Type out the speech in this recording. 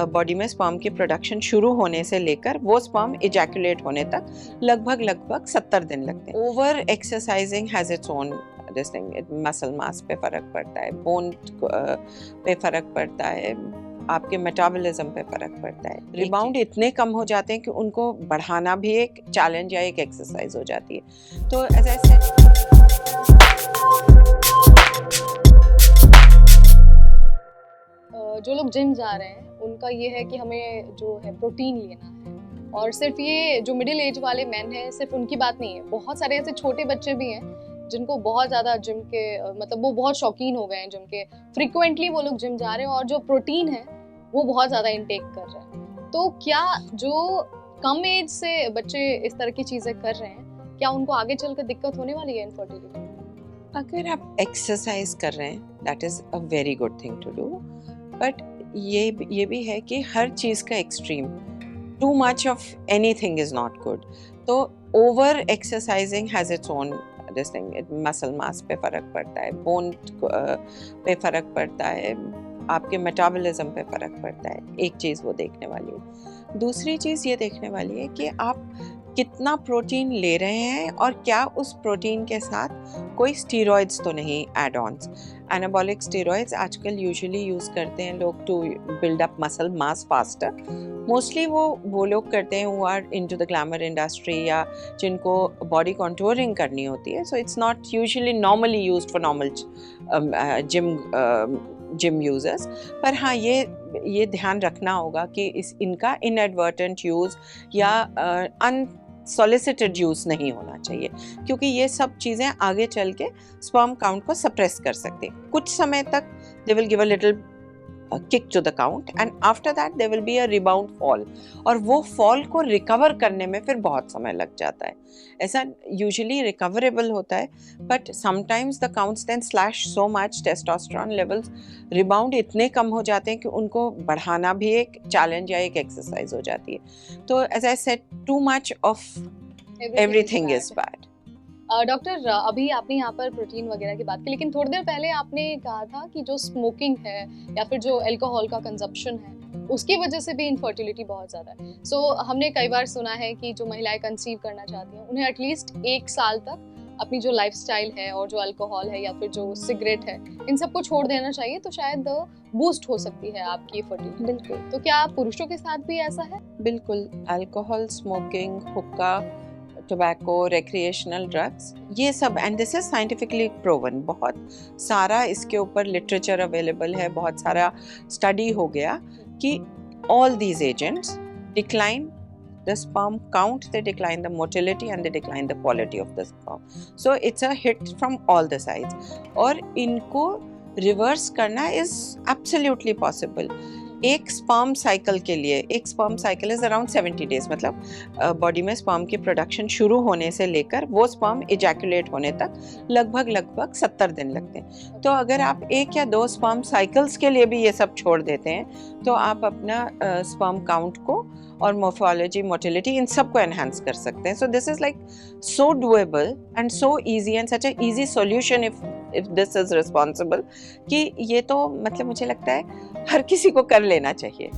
Body में sperm की production शुरू होने से लेकर वो स्पर्म इजैकुलेट होने तक लगभग 70 दिन लगते हैं। Over exercising has its own this thing, muscle mass पे फ़र्क पड़ता है, बोन पे फ़र्क पड़ता है, आपके मेटाबॉलिज्म पे फ़र्क पड़ता है। रिबाउंड इतने कम हो जाते हैं कि उनको बढ़ाना भी एक चैलेंज या एक एक्सरसाइज हो जाती है। तो एज आई सेड, जो लोग जिम जा रहे हैं उनका ये है कि हमें जो है प्रोटीन लेना है, और सिर्फ ये जो मिडिल एज वाले मैन हैं सिर्फ उनकी बात नहीं है, बहुत सारे ऐसे छोटे बच्चे भी हैं जिनको बहुत ज़्यादा जिम के मतलब वो बहुत शौकीन हो गए हैं जिम के, फ्रिक्वेंटली वो लोग जिम जा रहे हैं और जो प्रोटीन है वो बहुत ज़्यादा इनटेक कर रहे हैं। तो क्या जो कम एज से बच्चे इस तरह की चीज़ें कर रहे हैं, क्या उनको आगे चलकर दिक्कत होने वाली है इनफर्टिलिटी? अगर आप एक्सरसाइज कर रहे हैं that is a very good thing to do, but ये भी है कि हर चीज़ का extreme, too much of anything is not good. तो over exercising has its own this thing, muscle mass पे फ़र्क पड़ता है, बोन पे फ़र्क पड़ता है, आपके मेटाबॉलिज्म पे फ़र्क पड़ता है। एक चीज़ वो देखने वाली है। दूसरी चीज़ ये देखने वाली है कि आप कितना प्रोटीन ले रहे हैं और क्या उस प्रोटीन के साथ कोई स्टीरॉइड्स तो नहीं ऐड ऑन्स। एनाबॉलिक स्टीरॉइड्स आजकल यूजुअली यूज़ करते हैं लोग to build up muscle mass faster. Mostly वो लोग करते हैं who are into the glamour industry या जिनको बॉडी कॉन्टूरिंग करनी होती है। So it's not usually normally used for normal gym users. पर हाँ, ये ध्यान रखना होगा कि इनका इनएडवर्टेंट यूज़ या अनसॉलिसिटेड यूज़ नहीं होना चाहिए, क्योंकि ये सब चीज़ें आगे चल के स्पर्म काउंट को सप्रेस कर सकते हैं। कुछ समय तक they will give a little kick to the count and after that there will be a rebound fall, और वो फॉल को रिकवर करने में फिर बहुत समय लग जाता है। ऐसा यूजुअली रिकवरेबल होता है, but sometimes the counts then slash so much, testosterone levels rebound इतने कम हो जाते हैं कि उनको बढ़ाना भी एक चैलेंज या एक एक्सरसाइज हो जाती है। तो as I said, too much of everything is bad. Doctor, अभी आपने यहाँ पर प्रोटीन वगैरह की बात की, लेकिन थोड़ी देर पहले आपने कहा था कि जो स्मोकिंग है या फिर जो अल्कोहल का कंजप्शन है उसकी वजह से भी इनफर्टिलिटी बहुत ज़्यादा है। सो हमने कई बार सुना है कि जो महिलाएं कंसीव करना चाहती हैं उन्हें एटलीस्ट 1 साल तक अपनी जो लाइफस्टाइल है और जो अल्कोहल है या फिर जो सिगरेट है इन सबको छोड़ देना चाहिए, तो शायद बूस्ट हो सकती है आपकी फर्टिलिटी। बिल्कुल। तो क्या पुरुषों के साथ भी ऐसा है? बिल्कुल। अल्कोहल, स्मोकिंग, हुक्का, टोबैको, रिक्रिएशनल ड्रग्स, ये सब, and this is scientifically proven, बहुत सारा इसके ऊपर लिटरेचर अवेलेबल है, बहुत सारा स्टडी हो गया कि all these agents decline the sperm count, they decline the motility and they decline the quality of the sperm. So it's a hit from all the sides, और इनको रिवर्स करना is absolutely possible. एक sperm cycle के लिए, एक sperm cycle is around 70 days, मतलब body में sperm की प्रोडक्शन शुरू होने से लेकर वो स्पर्म इजैकुलेट होने तक लगभग 70 दिन लगते हैं। तो अगर आप 1 या 2 स्पर्म साइकिल्स के लिए भी ये सब छोड़ देते हैं तो आप अपना स्पर्म काउंट को और मोर्फोलॉजी, मोटिलिटी, इन सब को एनहांस कर सकते हैं। So this is like so doable and so easy and such a easy solution if this is responsible, कि ये तो मतलब मुझे लगता है हर किसी को कर लेना चाहिए।